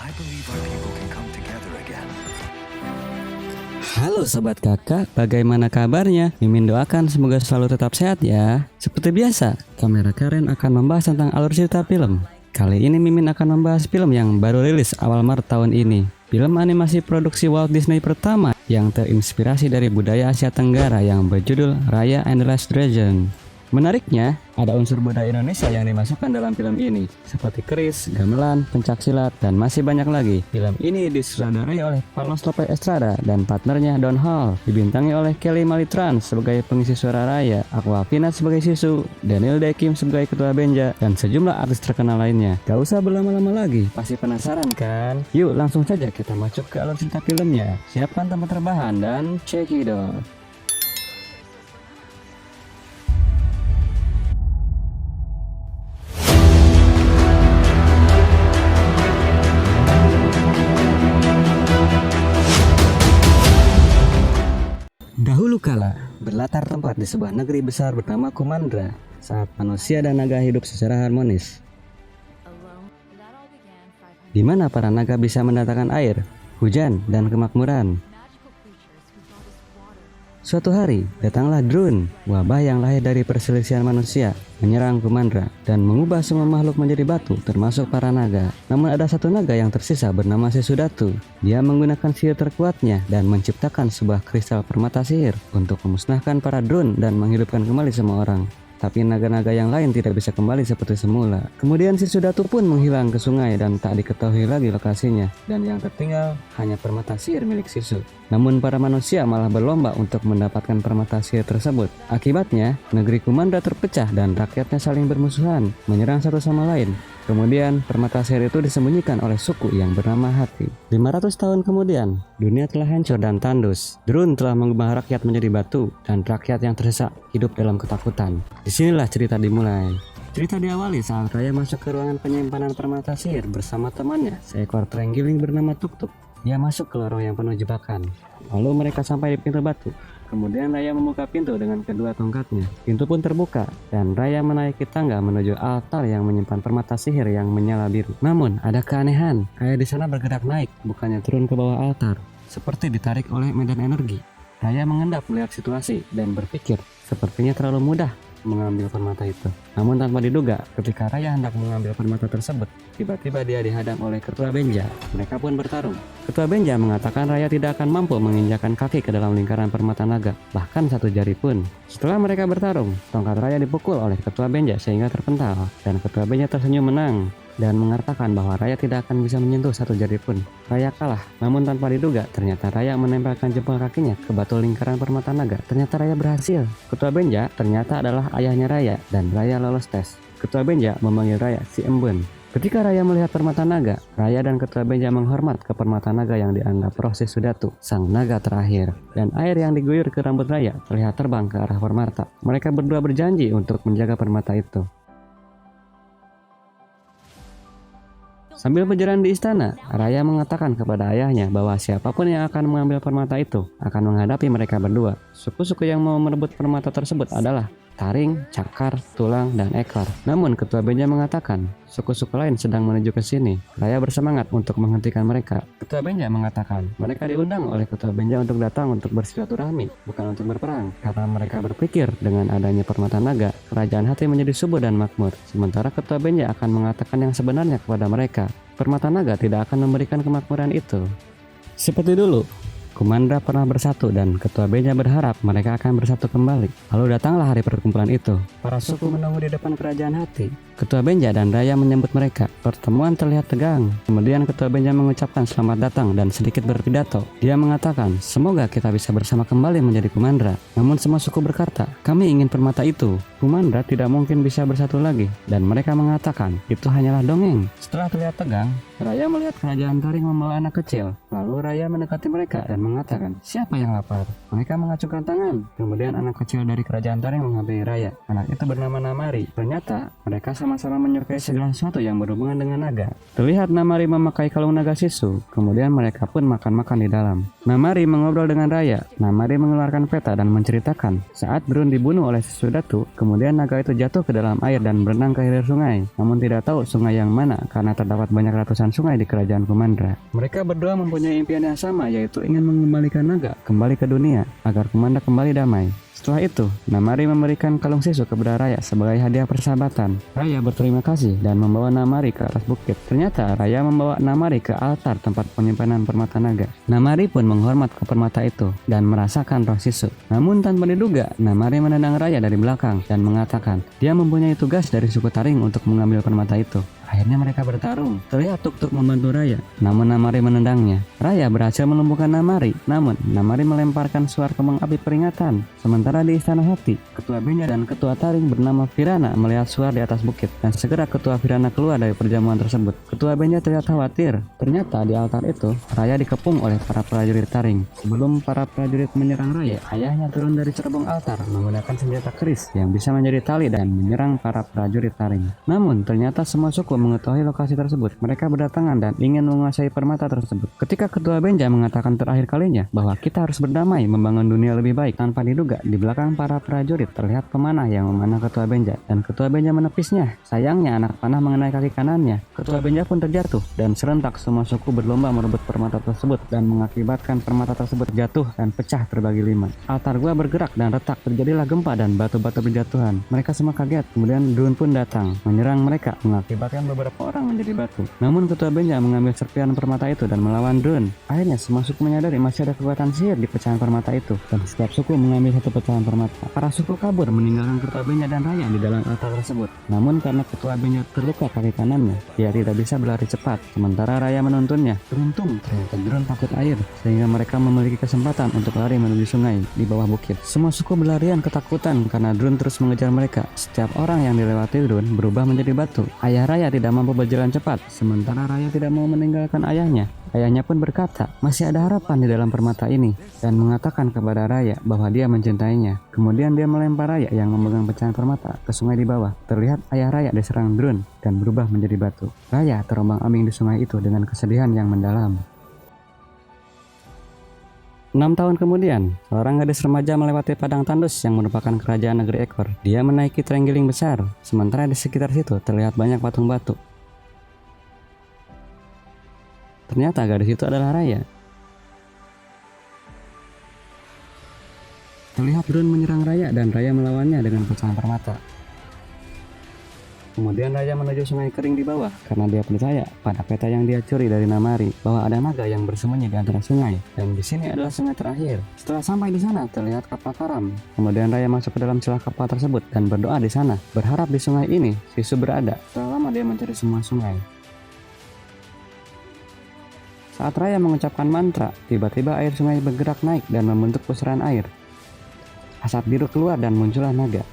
I believe our people can come together again. Halo Sobat Kakak, bagaimana kabarnya? Mimin doakan semoga selalu tetap sehat ya. Seperti biasa, Kamera Karen akan membahas tentang alur cerita film. Kali ini Mimin akan membahas film yang baru rilis awal Maret tahun ini. Film animasi produksi Walt Disney pertama yang terinspirasi dari budaya Asia Tenggara yang berjudul Raya and the Last Dragon. Menariknya, ada unsur budaya Indonesia yang dimasukkan dalam film ini, seperti keris, gamelan, pencaksilat, dan masih banyak lagi. Film ini disutradarai oleh Carlos Lopez Estrada dan partnernya Don Hall, dibintangi oleh Kelly Malitran sebagai pengisi suara Raya, Aquafina sebagai Sisu, Daniel Dae Kim sebagai Ketua Benja, dan sejumlah artis terkenal lainnya. Gak usah berlama-lama lagi, pasti penasaran kan? Yuk langsung saja kita masuk ke alur cerita filmnya. Siapkan tempat terbahan dan check it out. Dahulu kala, berlatar tempat di sebuah negeri besar bernama Kumandra, saat manusia dan naga hidup secara harmonis. Di mana para naga bisa mendatangkan air, hujan, dan kemakmuran. Suatu hari, datanglah Drun, wabah yang lahir dari perselisihan manusia, menyerang Kumandra dan mengubah semua makhluk menjadi batu, termasuk para naga. Namun ada satu naga yang tersisa bernama Sesudatu. Dia menggunakan sihir terkuatnya dan menciptakan sebuah kristal permata sihir untuk memusnahkan para Drun dan menghidupkan kembali semua orang. Tapi naga-naga yang lain tidak bisa kembali seperti semula. Kemudian Sesudatu pun menghilang ke sungai dan tak diketahui lagi lokasinya. Dan yang tertinggal hanya permata sihir milik Sisu. Namun para manusia malah berlomba untuk mendapatkan permata sihir tersebut. Akibatnya, negeri Kumandra terpecah dan rakyatnya saling bermusuhan, menyerang satu sama lain. Kemudian, permata sihir itu disembunyikan oleh suku yang bernama Hati. 500 tahun kemudian, dunia telah hancur dan tandus. Drun telah mengubah rakyat menjadi batu, dan rakyat yang tersisa hidup dalam ketakutan. Disinilah cerita dimulai. Cerita diawali saat Raya masuk ke ruangan penyimpanan permata sihir bersama temannya, seekor terenggiling bernama Tuk-Tuk. Dia masuk ke lorong yang penuh jebakan. Lalu mereka sampai di pintu batu. Kemudian Raya membuka pintu dengan kedua tongkatnya. Pintu pun terbuka dan Raya menaiki tangga menuju altar yang menyimpan permata sihir yang menyala biru. Namun ada keanehan, kayak di sana bergerak naik, bukannya turun ke bawah altar, seperti ditarik oleh medan energi. Raya mengendap melihat situasi dan berpikir, sepertinya terlalu mudah mengambil permata itu. Namun tanpa diduga, ketika Raya hendak mengambil permata tersebut, tiba-tiba dia dihadang oleh Ketua Benja. Mereka pun bertarung. Ketua Benja mengatakan Raya tidak akan mampu menginjakkan kaki ke dalam lingkaran permata naga, bahkan satu jari pun. Setelah mereka bertarung, tongkat Raya dipukul oleh Ketua Benja sehingga terpental, dan Ketua Benja tersenyum menang dan mengatakan bahwa Raya tidak akan bisa menyentuh satu jari pun. Raya kalah, namun tanpa diduga ternyata Raya menempelkan jempol kakinya ke batu lingkaran permata naga. Ternyata Raya berhasil. Ketua Benja ternyata adalah ayahnya Raya dan Raya lolos tes. Ketua Benja memanggil Raya si Embun. Ketika Raya melihat permata naga, Raya dan Ketua Benja menghormat ke permata naga yang dianggap roh Sesudatu, sang naga terakhir. Dan air yang diguyur ke rambut Raya terlihat terbang ke arah permata. Mereka berdua berjanji untuk menjaga permata itu. Sambil berjalan di istana, Raya mengatakan kepada ayahnya bahwa siapapun yang akan mengambil permata itu akan menghadapi mereka berdua. Suku-suku yang mau merebut permata tersebut adalah Taring, Cakar, Tulang, dan Ekor. Namun Ketua Benja mengatakan suku-suku lain sedang menuju ke sini. Raya bersemangat untuk menghentikan mereka. Ketua Benja mengatakan mereka diundang oleh Ketua Benja untuk datang untuk bersilaturahmi, bukan untuk berperang. Karena mereka berpikir dengan adanya permata naga, kerajaan Hati menjadi subur dan makmur. Sementara Ketua Benja akan mengatakan yang sebenarnya kepada mereka. Permata naga tidak akan memberikan kemakmuran itu. Seperti dulu, Kumandra pernah bersatu dan Ketua Benja berharap mereka akan bersatu kembali. Lalu datanglah hari perkumpulan itu. Para suku menunggu di depan kerajaan Hati. Ketua Benja dan Raya menyambut mereka. Pertemuan terlihat tegang. Kemudian Ketua Benja mengucapkan selamat datang dan sedikit berpidato. Dia mengatakan, semoga kita bisa bersama kembali menjadi Kumandra. Namun semua suku berkata, kami ingin permata itu. Kumandra tidak mungkin bisa bersatu lagi. Dan mereka mengatakan, itu hanyalah dongeng. Setelah terlihat tegang, Raya melihat kerajaan Taring membawa anak kecil. Lalu Raya mendekati mereka dan mengatakan, siapa yang lapar? Mereka mengacungkan tangan. Kemudian anak kecil dari kerajaan Taring menghampiri Raya. Anak itu bernama Namari. Ternyata mereka sama-sama menyukai segala sesuatu yang berhubungan dengan naga. Terlihat Namari memakai kalung naga Sisu. Kemudian mereka pun makan-makan di dalam. Namari mengobrol dengan Raya. Namari mengeluarkan peta dan menceritakan saat Drun dibunuh oleh si Sudatu, kemudian naga itu jatuh ke dalam air dan berenang ke hilir sungai. Namun tidak tahu sungai yang mana karena terdapat banyak ratusan sungai di kerajaan Kumandra. Mereka berdua mempunyai impian yang sama, yaitu ingin mengembalikan naga kembali ke dunia agar Kumandra kembali damai. Setelah itu, Namari memberikan kalung Sisu kepada Raya sebagai hadiah persahabatan. Raya berterima kasih dan membawa Namari ke atas bukit. Ternyata Raya membawa Namari ke altar tempat penyimpanan permata naga. Namari pun menghormat ke permata itu dan merasakan roh Sisu. Namun tanpa diduga, Namari menendang Raya dari belakang dan mengatakan dia mempunyai tugas dari suku Taring untuk mengambil permata itu. Akhirnya mereka bertarung. Terlihat Tuk-Tuk membantu Raya, namun Namari menendangnya. Raya berhasil melumpuhkan Namari, namun Namari melemparkan suar kembang api peringatan. Sementara di Istana Hati, Ketua Benja dan Ketua Taring bernama Virana melihat suar di atas bukit, dan segera Ketua Virana keluar dari perjamuan tersebut. Ketua Benja terlihat khawatir. Ternyata di altar itu, Raya dikepung oleh para prajurit Taring. Sebelum para prajurit menyerang Raya, ayahnya turun dari cerbong altar menggunakan senjata keris yang bisa menjadi tali dan menyerang para prajurit Taring. Namun ternyata semua suku mengetahui lokasi tersebut. Mereka berdatangan dan ingin menguasai permata tersebut. Ketika Ketua Benja mengatakan terakhir kalinya bahwa kita harus berdamai membangun dunia lebih baik, tanpa diduga di belakang para prajurit terlihat pemanah yang memanah Ketua Benja, dan Ketua Benja menepisnya. Sayangnya anak panah mengenai kaki kanannya. Ketua Benja pun terjatuh dan serentak semua suku berlomba merebut permata tersebut dan mengakibatkan permata tersebut jatuh dan pecah terbagi 5. Altar gua bergerak dan retak, terjadilah gempa dan batu-batu berjatuhan. Mereka semua kaget. Kemudian Drun pun datang menyerang mereka, mengakibatkan beberapa orang menjadi batu. Namun Ketua Benja mengambil serpihan permata itu dan melawan Drun. Akhirnya semua suku menyadari masih ada kekuatan sihir di pecahan permata itu, dan setiap suku mengambil satu pecahan permata. Para suku kabur meninggalkan Ketua Benja dan Raya di dalam altar tersebut. Namun karena Ketua Benja terluka kaki kanannya, dia tidak bisa berlari cepat, sementara Raya menuntunnya. Beruntung ternyata Drun takut air, sehingga mereka memiliki kesempatan untuk lari menuju sungai di bawah bukit. Semua suku berlarian ketakutan karena Drun terus mengejar mereka. Setiap orang yang dilewati Drun berubah menjadi batu. Ayah Raya tidak mampu berjalan cepat, sementara Raya tidak mau meninggalkan ayahnya. Ayahnya pun berkata, masih ada harapan di dalam permata ini, dan mengatakan kepada Raya bahwa dia mencintainya. Kemudian dia melempar Raya yang memegang pecahan permata ke sungai di bawah. Terlihat ayah Raya diserang Drun dan berubah menjadi batu. Raya terombang-ambing di sungai itu dengan kesedihan yang mendalam. 6 tahun kemudian, seorang gadis remaja melewati padang tandus yang merupakan kerajaan negeri Ekor. Dia menaiki terenggiling besar, sementara di sekitar situ terlihat banyak patung batu. Ternyata gadis itu adalah Raya. Terlihat Drun menyerang Raya dan Raya melawannya dengan pecahan permata. Kemudian Raya menuju sungai kering di bawah karena dia percaya pada peta yang dia curi dari Namari bahwa ada naga yang bersembunyi di antara sungai, dan di sini adalah sungai terakhir. Setelah sampai di sana terlihat kapal karam. Kemudian Raya masuk ke dalam celah kapal tersebut dan berdoa di sana, berharap di sungai ini Sisu berada. Setelah lama dia mencari semua sungai. Saat Raya mengucapkan mantra, tiba-tiba air sungai bergerak naik dan membentuk pusaran air. Asap biru keluar dan muncullah naga.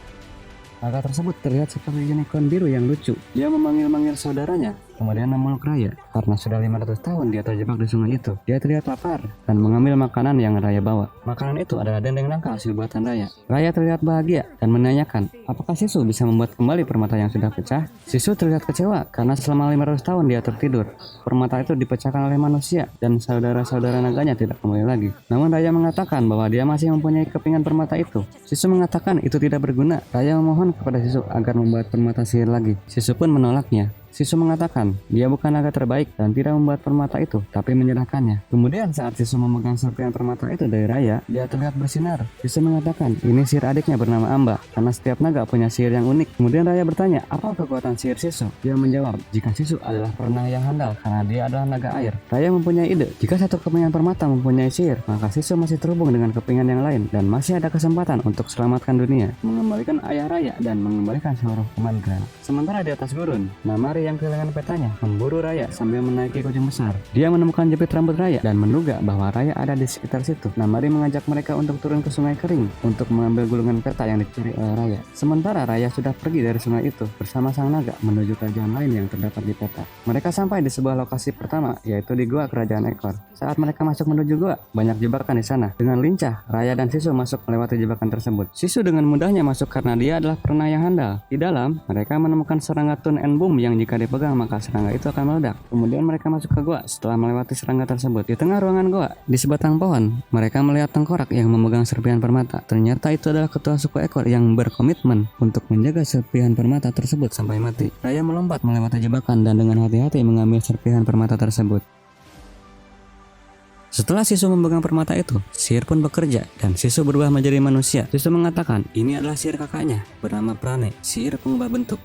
Naga tersebut terlihat seperti unicorn biru yang lucu. Dia memanggil-manggil saudaranya, kemudian memeluk Raya. Karena sudah 500 tahun dia terjebak di sungai itu, dia terlihat lapar dan mengambil makanan yang Raya bawa. Makanan itu adalah dendeng nangka hasil buatan Raya. Raya terlihat bahagia dan menanyakan, apakah Sisu bisa membuat kembali permata yang sudah pecah? Sisu terlihat kecewa karena selama 500 tahun dia tertidur. Permata itu dipecahkan oleh manusia dan saudara-saudara naganya tidak kembali lagi. Namun Raya mengatakan bahwa dia masih mempunyai kepingan permata itu. Sisu mengatakan itu tidak berguna. Raya memohon kepada Sisu agar membuat permata sihir lagi. Sisu pun menolaknya. Sisu mengatakan dia bukan naga terbaik dan tidak membuat permata itu, tapi menyerahkannya. Kemudian saat Sisu memegang serpihan permata itu dari Raya, dia terlihat bersinar. Sisu mengatakan ini sihir adiknya bernama Amba, karena setiap naga punya sihir yang unik. Kemudian Raya bertanya, apa kekuatan sihir Sisu? Dia menjawab, jika Sisu adalah perenang yang handal karena dia adalah naga air. Raya mempunyai ide, jika satu kepingan permata mempunyai sihir, maka Sisu masih terhubung dengan kepingan yang lain dan masih ada kesempatan untuk selamatkan dunia, mengembalikan ayah Raya dan mengembalikan seluruh Kumandra. Sementara di atas gurun, Namari yang kehilangan petanya memburu Raya sambil menaiki kucing besar. Dia menemukan jepit rambut Raya dan menduga bahwa Raya ada di sekitar situ. Namari mengajak mereka untuk turun ke sungai kering untuk mengambil gulungan peta yang dicuri oleh Raya. Sementara Raya sudah pergi dari sungai itu bersama sang naga menuju kerajaan lain yang terdapat di peta. Mereka sampai di sebuah lokasi pertama, yaitu di gua kerajaan Ekor. Saat mereka masuk menuju gua, banyak jebakan di sana. Dengan lincah, Raya dan Sisu masuk melewati jebakan tersebut. Sisu dengan mudahnya masuk karena dia adalah perenang yang handal. Di dalam, mereka menemukan serangga Tun and Boom yang jika mereka dipegang maka serangga itu akan meledak. Kemudian mereka masuk ke gua setelah melewati serangga tersebut. Di tengah ruangan gua, di sebatang pohon, mereka melihat tengkorak yang memegang serpihan permata. Ternyata itu adalah ketua suku ekor yang berkomitmen untuk menjaga serpihan permata tersebut sampai mati. Raya melompat melewati jebakan dan dengan hati-hati mengambil serpihan permata tersebut. Setelah Sisu memegang permata itu, sihir pun bekerja dan Sisu berubah menjadi manusia. Sisu mengatakan ini adalah sihir kakaknya bernama Prane, sihir pengubah bentuk.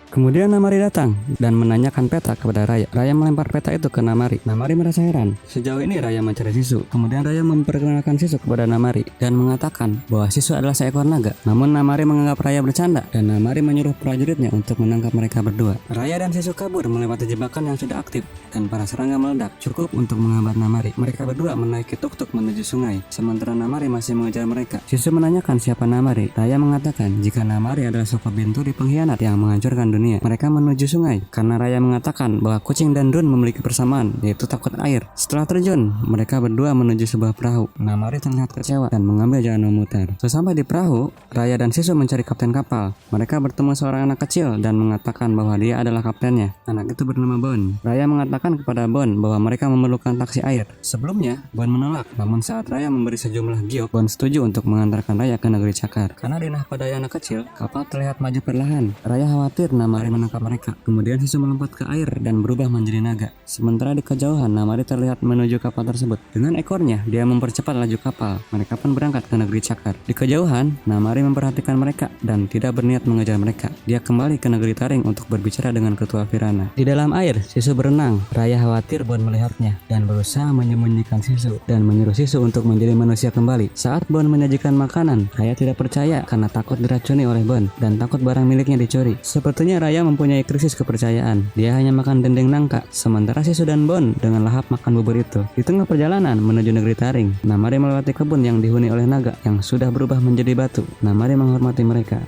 Kemudian Namari datang dan menanyakan peta kepada Raya. Raya melempar peta itu ke Namari. Namari merasa heran. Sejauh ini Raya mencari Sisu. Kemudian Raya memperkenalkan Sisu kepada Namari dan mengatakan bahwa Sisu adalah seekor naga. Namun Namari menganggap Raya bercanda dan Namari menyuruh prajuritnya untuk menangkap mereka berdua. Raya dan Sisu kabur melewati jebakan yang sudah aktif dan para serangga meledak cukup untuk menghambat Namari. Mereka berdua menaiki tuk-tuk menuju sungai. Sementara Namari masih mengejar mereka. Sisu menanyakan siapa Namari. Raya mengatakan jika Namari adalah sosok binturi pengkhianat yang menghancurkan dunia. Mereka menuju sungai karena Raya mengatakan bahwa kucing dan Drun memiliki persamaan, yaitu takut air. Setelah terjun, mereka berdua menuju sebuah perahu. Namari terlihat kecewa dan mengambil jalan memutar. Sesampai di perahu, Raya dan Sisu mencari kapten kapal. Mereka bertemu seorang anak kecil dan mengatakan bahwa dia adalah kaptennya. Anak itu bernama Bon. Raya mengatakan kepada Bon bahwa mereka memerlukan taksi air. Sebelumnya, Bon menolak, namun saat Raya memberi sejumlah giok, Bon setuju untuk mengantarkan Raya ke negeri Cakar. Karena di nahkodanya anak kecil, kapal terlihat maju perlahan. Raya khawatir Namari menangkap mereka. Kemudian Sisu melompat ke air dan berubah menjadi naga. Sementara di kejauhan, Namari terlihat menuju kapal tersebut. Dengan ekornya, dia mempercepat laju kapal. Mereka pun berangkat ke negeri Cakar. Di kejauhan, Namari memperhatikan mereka dan tidak berniat mengejar mereka. Dia kembali ke negeri Taring untuk berbicara dengan ketua Virana. Di dalam air, Sisu berenang. Raya khawatir Bon melihatnya dan berusaha menyembunyikan Sisu dan menyuruh Sisu untuk menjadi manusia kembali. Saat Bon menyajikan makanan, Raya tidak percaya karena takut diracuni oleh Bon dan takut barang miliknya dicuri. Sepertinya Raya mempunyai krisis kepercayaan. Dia hanya makan dendeng nangka, sementara Sisu dan Bon dengan lahap makan bubur itu. Di tengah perjalanan menuju negeri Taring, Namari melewati kebun yang dihuni oleh naga yang sudah berubah menjadi batu. Namari menghormati mereka.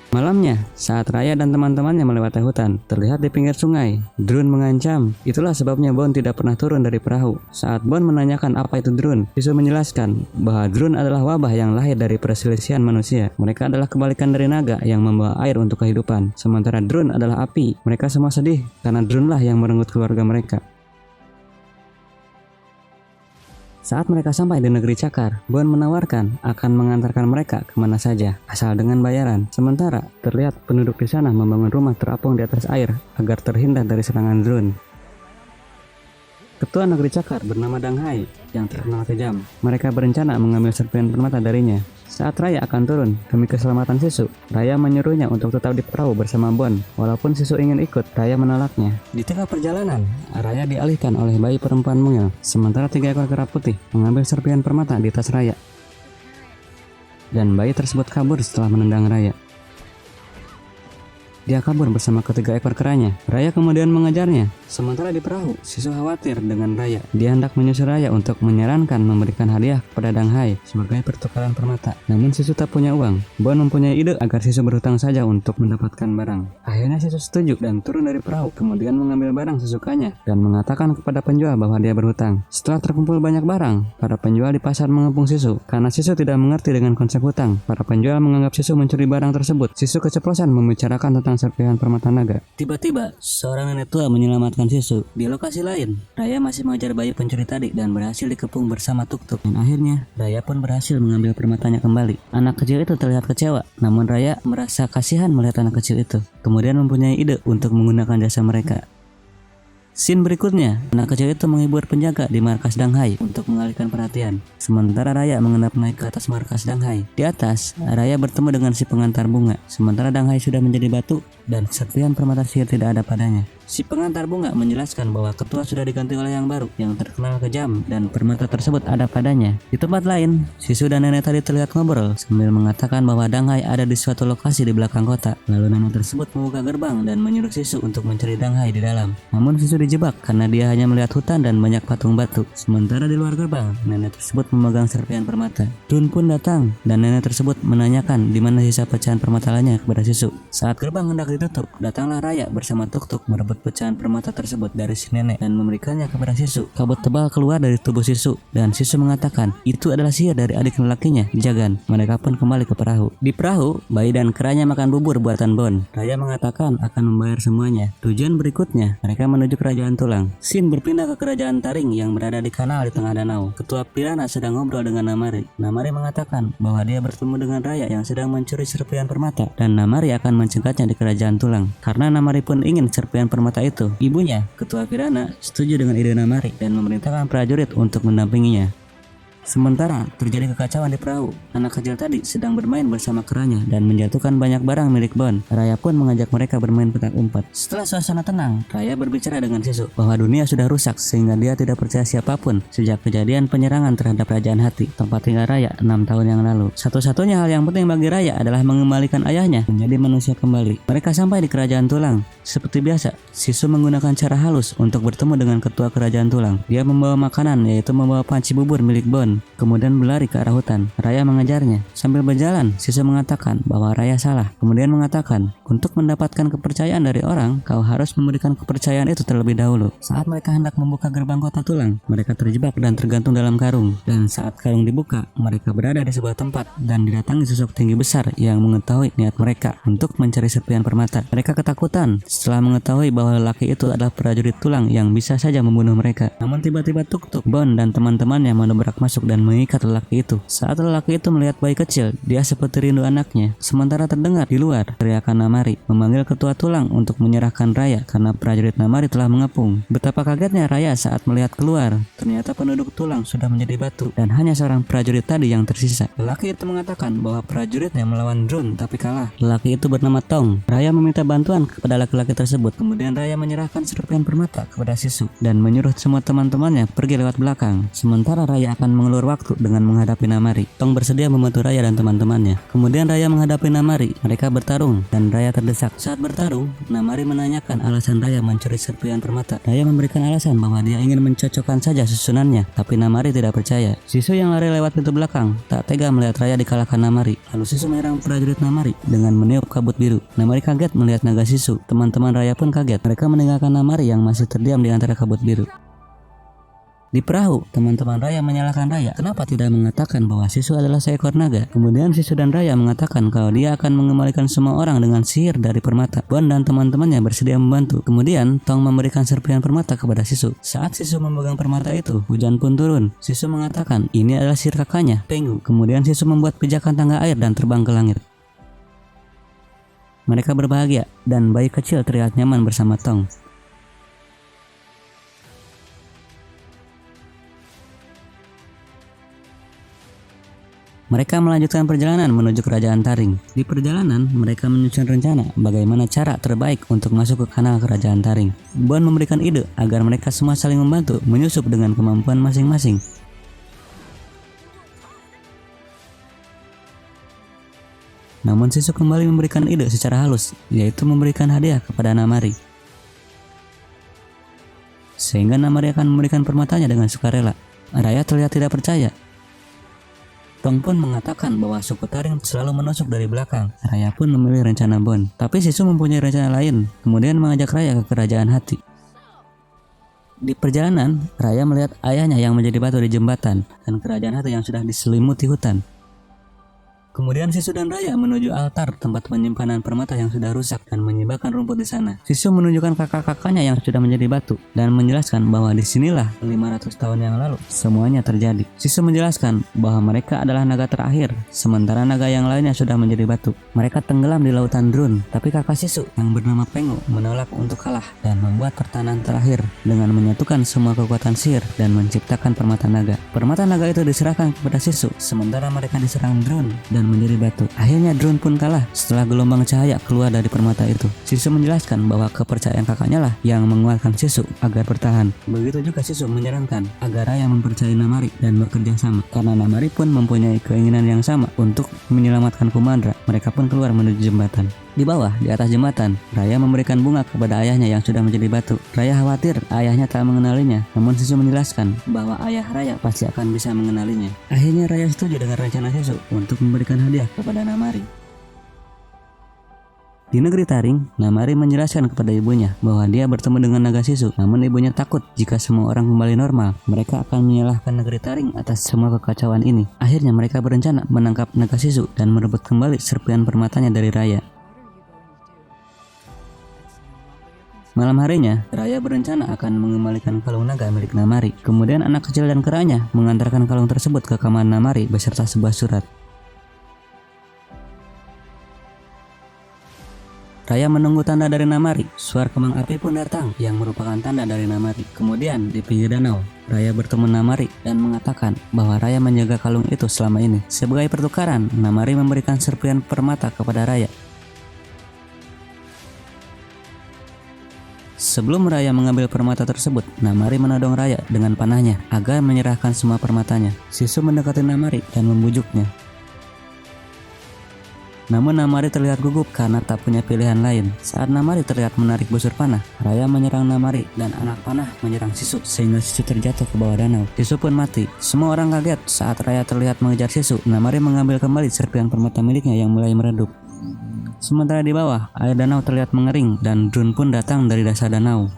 Malamnya, saat Raya dan teman-temannya melewati hutan, terlihat di pinggir sungai, Drun mengancam. Itulah sebabnya Bon tidak pernah turun dari perahu. Saat Bon menanyakan apa itu Drun, Sisu menjelaskan bahwa Drun adalah wabah yang lahir dari perselisihan manusia. Mereka adalah kebalikan dari naga yang membawa air untuk kehidupan, sementara Drun adalah api. Mereka semua sedih karena Drunlah yang merenggut keluarga mereka. Saat mereka sampai di negeri Cakar, Bon menawarkan akan mengantarkan mereka kemana saja, asal dengan bayaran. Sementara, terlihat penduduk di sana membangun rumah terapung di atas air agar terhindar dari serangan Drun. Ketua negeri Cakar bernama Danghai yang terkenal kejam. Mereka berencana mengambil serpihan permata darinya. Saat Raya akan turun demi keselamatan Sisu, Raya menyuruhnya untuk tetap di perahu bersama Bon. Walaupun Sisu ingin ikut, Raya menolaknya. Di tengah perjalanan, Raya dialihkan oleh bayi perempuan mungil, sementara 3 ekor kera putih mengambil serpihan permata di tas Raya. Dan bayi tersebut kabur setelah menendang Raya. Dia kabur bersama ketiga ekor keranya. Raya kemudian mengejarnya. Sementara di perahu, Sisu khawatir dengan Raya. Dia hendak menyusul Raya untuk menyarankan memberikan hadiah kepada Danghai sebagai pertukaran permata. Namun Sisu tak punya uang. Bon mempunyai ide agar Sisu berhutang saja untuk mendapatkan barang. Akhirnya Sisu setuju dan turun dari perahu, kemudian mengambil barang sesukanya dan mengatakan kepada penjual bahwa dia berhutang. Setelah terkumpul banyak barang, para penjual di pasar mengepung Sisu. Karena Sisu tidak mengerti dengan konsep hutang, para penjual menganggap Sisu mencuri barang tersebut. Sisu keceplosan membicarakan tentang serpihan permata naga. Tiba-tiba, seorang nenek tua menyelamatkan Sisu. Di lokasi lain, Raya masih mengejar bayi pencuri tadi dan berhasil dikepung bersama tuk-tuk. Dan akhirnya, Raya pun berhasil mengambil permatanya kembali. Anak kecil itu terlihat kecewa, namun Raya merasa kasihan melihat anak kecil itu. Kemudian mempunyai ide untuk menggunakan jasa mereka. Scene berikutnya, anak kecil itu menghibur penjaga di markas Danghai untuk mengalihkan perhatian. Sementara Raya mengendap naik ke atas markas Danghai. Di atas, Raya bertemu dengan si pengantar bunga. Sementara Danghai sudah menjadi batu dan serpihan permata sihir tidak ada padanya. Si pengantar bunga menjelaskan bahwa ketua sudah diganti oleh yang baru, yang terkenal kejam, dan permata tersebut ada padanya. Di tempat lain, Sisu dan nenek tadi terlihat ngobrol sambil mengatakan bahwa Danghai ada di suatu lokasi di belakang kota. Lalu nenek tersebut membuka gerbang dan menyuruh Sisu untuk mencari Danghai di dalam. Namun Sisu dijebak karena dia hanya melihat hutan dan banyak patung batu. Sementara di luar gerbang, nenek tersebut memegang serpihan permata. Drun pun datang dan nenek tersebut menanyakan di mana sisa pecahan permata lainnya kepada Sisu. Saat gerbang hendak ditutup, datanglah Raya bersama tuk-tuk merebut mengambil pecahan permata tersebut dari si nenek dan memberikannya kepada Sisu. Kabut tebal keluar dari tubuh Sisu dan Sisu mengatakan itu adalah sihir dari adik lelakinya, Jagan. Mereka pun kembali ke perahu. Di perahu, bayi dan keranya makan bubur buatan Bon. Raya mengatakan akan membayar semuanya. Tujuan berikutnya, mereka menuju kerajaan Tulang. Sin berpindah ke kerajaan Taring yang berada di kanal di tengah danau. Ketua Pirana sedang ngobrol dengan Namari. Namari mengatakan bahwa dia bertemu dengan Raya yang sedang mencuri serpihan permata dan Namari akan mencegahnya di kerajaan Tulang. Karena Namari pun ingin serpihan permata itu. Ibunya, Ketua Pirana, setuju dengan ide Namari dan memerintahkan prajurit untuk mendampinginya. Sementara terjadi kekacauan di perahu. Anak kecil tadi sedang bermain bersama keranya dan menjatuhkan banyak barang milik Bon. Raya pun mengajak mereka bermain petak umpet. Setelah suasana tenang, Raya berbicara dengan Sisu bahwa dunia sudah rusak sehingga dia tidak percaya siapapun sejak kejadian penyerangan terhadap Kerajaan Hati, tempat tinggal Raya 6 tahun yang lalu. Satu-satunya hal yang penting bagi Raya adalah mengembalikan ayahnya menjadi manusia kembali. Mereka sampai di Kerajaan Tulang. Seperti biasa, Sisu menggunakan cara halus untuk bertemu dengan ketua Kerajaan Tulang. Dia membawa makanan, yaitu membawa panci bubur milik Bon. Kemudian berlari ke arah hutan. Raya mengejarnya. Sambil berjalan, Sisu mengatakan bahwa Raya salah. Kemudian mengatakan, untuk mendapatkan kepercayaan dari orang, kau harus memberikan kepercayaan itu terlebih dahulu. Saat mereka hendak membuka gerbang kota Tulang, mereka terjebak dan tergantung dalam karung. Dan saat karung dibuka, mereka berada di sebuah tempat dan didatangi sosok tinggi besar yang mengetahui niat mereka untuk mencari serpihan permata. Mereka ketakutan setelah mengetahui bahwa lelaki itu adalah prajurit Tulang yang bisa saja membunuh mereka. Namun tiba-tiba tuk-tuk, Bon dan teman-temannya mendobrak masuk dan mengikat lelaki itu. Saat lelaki itu melihat bayi kecil, dia seperti rindu anaknya. Sementara terdengar di luar teriakan Namari memanggil ketua Tulang untuk menyerahkan Raya karena prajurit Namari telah mengepung. Betapa kagetnya Raya saat melihat keluar. Ternyata penduduk Tulang sudah menjadi batu dan hanya seorang prajurit tadi yang tersisa. Lelaki itu mengatakan bahwa prajuritnya melawan Drun tapi kalah. Lelaki itu bernama Tong. Raya meminta bantuan kepada laki-laki tersebut. Kemudian Raya menyerahkan serpihan permata kepada Sisu dan menyuruh semua teman-temannya pergi lewat belakang. Sementara Raya akan mengelur waktu dengan menghadapi Namari. Tong bersedia membantu Raya dan teman-temannya. Kemudian Raya menghadapi Namari. Mereka bertarung dan Raya terdesak. Saat bertarung, Namari menanyakan alasan Raya mencuri serpihan permata. Raya memberikan alasan bahwa dia ingin mencocokkan saja susunannya, tapi Namari tidak percaya. Sisu yang lari lewat pintu belakang tak tega melihat Raya dikalahkan Namari. Lalu Sisu menyerang prajurit Namari dengan meniup kabut biru. Namari kaget melihat naga Sisu. Teman-teman Raya pun kaget. Mereka meninggalkan Namari yang masih terdiam di antara kabut biru. Di perahu, teman-teman Raya menyalahkan Raya. Kenapa tidak mengatakan bahwa Sisu adalah seekor naga? Kemudian Sisu dan Raya mengatakan kalau dia akan mengembalikan semua orang dengan sihir dari permata. Bon dan teman-temannya bersedia membantu. Kemudian Tong memberikan serpihan permata kepada Sisu. Saat Sisu memegang permata itu, hujan pun turun. Sisu mengatakan ini adalah sihir kakaknya, Pengu. Kemudian Sisu membuat pijakan tangga air dan terbang ke langit. Mereka berbahagia dan bayi kecil terlihat nyaman bersama Tong. Mereka melanjutkan perjalanan menuju kerajaan Taring. Di perjalanan, mereka menyusun rencana bagaimana cara terbaik untuk masuk ke kanal kerajaan Taring. Bon memberikan ide agar mereka semua saling membantu menyusup dengan kemampuan masing-masing. Namun Sisu kembali memberikan ide secara halus, yaitu memberikan hadiah kepada Namari. Sehingga Namari akan memberikan permatanya dengan sukarela. Raya terlihat tidak percaya. Tong pun mengatakan bahwa suku Taring selalu menusuk dari belakang. Raya pun memilih rencana Bon. Tapi Sisu mempunyai rencana lain, kemudian mengajak Raya ke Kerajaan Hati. Di perjalanan, Raya melihat ayahnya yang menjadi batu di jembatan dan Kerajaan Hati yang sudah diselimuti hutan. Kemudian Sisu dan Raya menuju altar tempat penyimpanan permata yang sudah rusak dan menyebarkan rumput di sana. Sisu menunjukkan kakak-kakaknya yang sudah menjadi batu dan menjelaskan bahwa disinilah 500 tahun yang lalu semuanya terjadi. Sisu menjelaskan bahwa mereka adalah naga terakhir, sementara naga yang lainnya sudah menjadi batu. Mereka tenggelam di lautan Drun, tapi kakak Sisu yang bernama Pengu menolak untuk kalah dan membuat pertahanan terakhir dengan menyatukan semua kekuatan sihir dan menciptakan permata naga. Permata naga itu diserahkan kepada Sisu, sementara mereka diserang Drun dan menjadi batu. Akhirnya Drun pun kalah setelah gelombang cahaya keluar dari permata itu. Sisu menjelaskan bahwa kepercayaan kakaknya lah yang menguatkan Sisu agar bertahan. Begitu juga Sisu menyarankan agar Raya mempercayai Namari dan bekerja sama, karena Namari pun mempunyai keinginan yang sama untuk menyelamatkan Kumandra. Mereka pun keluar menuju jembatan. Di bawah, di atas jembatan, Raya memberikan bunga kepada ayahnya yang sudah menjadi batu. Raya khawatir ayahnya tak mengenalinya, namun Sisu menjelaskan bahwa ayah Raya pasti akan bisa mengenalinya. Akhirnya Raya setuju dengan rencana Sisu untuk memberikan hadiah kepada Namari. Di negeri Taring, Namari menjelaskan kepada ibunya bahwa dia bertemu dengan naga Sisu. Namun ibunya takut jika semua orang kembali normal, mereka akan menyalahkan negeri Taring atas semua kekacauan ini. Akhirnya mereka berencana menangkap naga Sisu dan merebut kembali serpihan permatanya dari Raya. Malam harinya, Raya berencana akan mengembalikan kalung naga milik Namari. Kemudian anak kecil dan keranya mengantarkan kalung tersebut ke kamar Namari beserta sebuah surat. Raya menunggu tanda dari Namari. Suara kembang api pun datang yang merupakan tanda dari Namari. Kemudian di pinggir danau, Raya bertemu Namari dan mengatakan bahwa Raya menjaga kalung itu selama ini. Sebagai pertukaran, Namari memberikan serpihan permata kepada Raya. Sebelum Raya mengambil permata tersebut, Namari menodong Raya dengan panahnya agar menyerahkan semua permatanya. Sisu mendekati Namari dan membujuknya. Namun Namari terlihat gugup karena tak punya pilihan lain. Saat Namari terlihat menarik busur panah, Raya menyerang Namari dan anak panah menyerang Sisu sehingga Sisu terjatuh ke bawah danau. Sisu pun mati. Semua orang kaget saat Raya terlihat mengejar Sisu. Namari mengambil kembali serpihan permata miliknya yang mulai meredup. Sementara di bawah, air danau terlihat mengering dan drone pun datang dari dasar danau.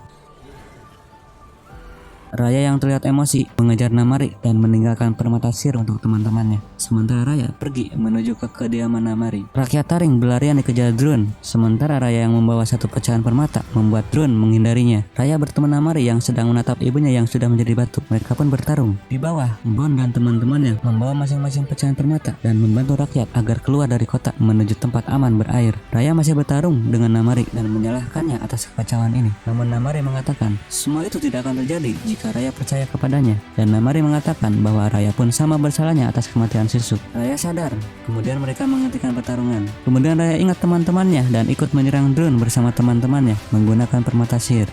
Raya yang terlihat emosi mengejar Namari dan meninggalkan permata sihir untuk teman-temannya. Sementara Raya pergi menuju ke kediaman Namari. Rakyat Taring berlarian dikejar drone. Sementara Raya yang membawa satu pecahan permata membuat drone menghindarinya. Raya bertemu Namari yang sedang menatap ibunya yang sudah menjadi batu. Mereka pun bertarung. Di bawah, Bon dan teman-temannya membawa masing-masing pecahan permata dan membantu rakyat agar keluar dari kota menuju tempat aman berair. Raya masih bertarung dengan Namari dan menyalahkannya atas kekacauan ini. Namun Namari mengatakan semua itu tidak akan terjadi jika Raya percaya kepadanya, dan Namari mengatakan bahwa Raya pun sama bersalahnya atas kematian Sisu. Raya sadar, kemudian mereka menghentikan pertarungan. Kemudian Raya ingat teman-temannya dan ikut menyerang drone bersama teman-temannya menggunakan permata sihir.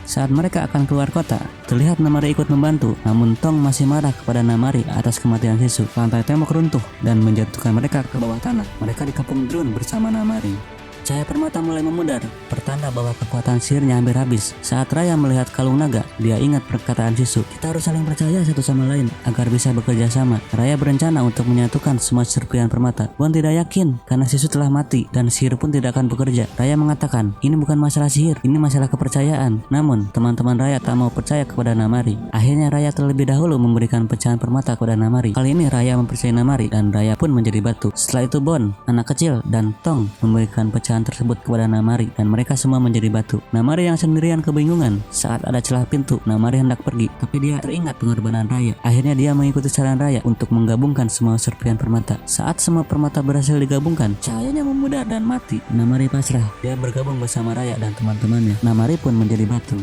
Saat mereka akan keluar kota, terlihat Namari ikut membantu, namun Tong masih marah kepada Namari atas kematian Sisu. Lantai tembok runtuh dan menjatuhkan mereka ke bawah tanah. Mereka dikepung drone bersama Namari. Cahaya permata mulai memudar, pertanda bahwa kekuatan sihirnya hampir habis. Saat Raya melihat kalung naga, dia ingat perkataan Sisu. Kita harus saling percaya satu sama lain agar bisa bekerja sama. Raya berencana untuk menyatukan semua serpihan permata. Bon tidak yakin karena Sisu telah mati dan sihir pun tidak akan bekerja. Raya mengatakan, ini bukan masalah sihir, ini masalah kepercayaan. Namun, teman-teman Raya tak mau percaya kepada Namari. Akhirnya Raya terlebih dahulu memberikan pecahan permata kepada Namari. Kali ini Raya mempercayai Namari dan Raya pun menjadi batu. Setelah itu Bon, anak kecil, dan Tong memberikan pecahan tersebut kepada Namari dan mereka semua menjadi batu. Namari yang sendirian kebingungan saat ada celah pintu. Namari hendak pergi, tapi dia teringat pengorbanan Raya. Akhirnya dia mengikuti saran Raya untuk menggabungkan semua serpihan permata. Saat semua permata berhasil digabungkan, cahayanya memudar dan mati. Namari pasrah. Dia bergabung bersama Raya dan teman-temannya. Namari pun menjadi batu.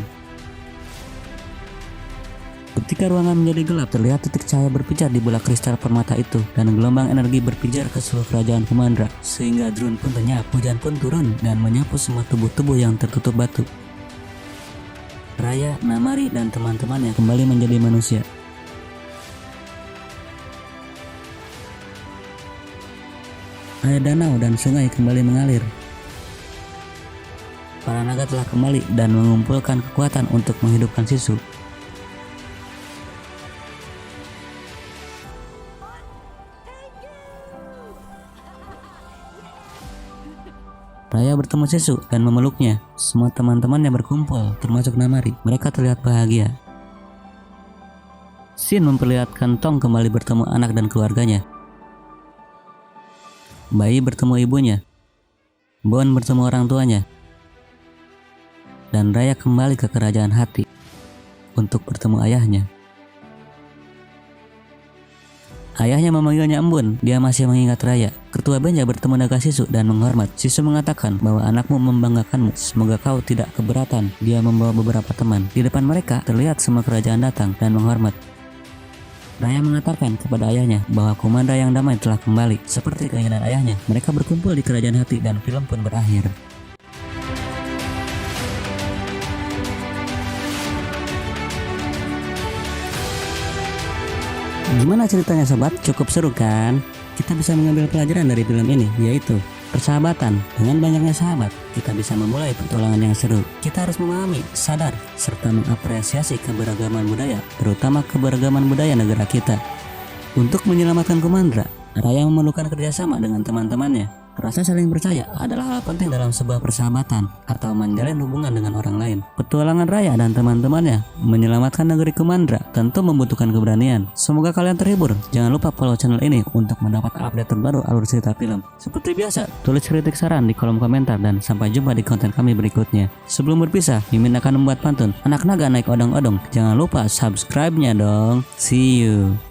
Ketika ruangan menjadi gelap, terlihat titik cahaya berpijar di bola kristal permata itu, dan gelombang energi berpijar ke seluruh kerajaan Kumandra, sehingga drone pun lenyap. Hujan pun turun dan menyapu semua tubuh-tubuh yang tertutup batu. Raya, Namari, dan teman-temannya kembali menjadi manusia. Air danau dan sungai kembali mengalir. Para naga telah kembali dan mengumpulkan kekuatan untuk menghidupkan Sisu. Raya bertemu Sisu dan memeluknya. Semua teman-temannya berkumpul, termasuk Namari. Mereka terlihat bahagia. Shin memperlihatkan Tong kembali bertemu anak dan keluarganya. Bayi bertemu ibunya. Bon bertemu orang tuanya. Dan Raya kembali ke kerajaan hati untuk bertemu ayahnya. Ayahnya memanggilnya Embun. Dia masih mengingat Raya. Ketua Benja bertemu naga Sisu dan menghormat. Sisu mengatakan bahwa anakmu membanggakanmu. Semoga kau tidak keberatan. Dia membawa beberapa teman. Di depan mereka terlihat semua kerajaan datang dan menghormat. Raya mengatakan kepada ayahnya bahwa Kumandra yang damai telah kembali. Seperti keinginan ayahnya, mereka berkumpul di kerajaan hati dan film pun berakhir. Gimana ceritanya sobat? Cukup seru kan? Kita bisa mengambil pelajaran dari film ini, yaitu persahabatan. Dengan banyaknya sahabat, kita bisa memulai petualangan yang seru. Kita harus memahami, sadar, serta mengapresiasi keberagaman budaya, terutama keberagaman budaya negara kita. Untuk menyelamatkan Kumandra, Raya memerlukan kerjasama dengan teman-temannya. Rasa saling percaya adalah hal penting dalam sebuah persahabatan atau menjalin hubungan dengan orang lain. Petualangan Raya dan teman-temannya menyelamatkan negeri Kumandra tentu membutuhkan keberanian. Semoga kalian terhibur. Jangan lupa follow channel ini untuk mendapat update terbaru alur cerita film. Seperti biasa, tulis kritik saran di kolom komentar dan sampai jumpa di konten kami berikutnya. Sebelum berpisah, Mimin akan membuat pantun. Anak naga naik odong-odong. Jangan lupa subscribe-nya dong. See you.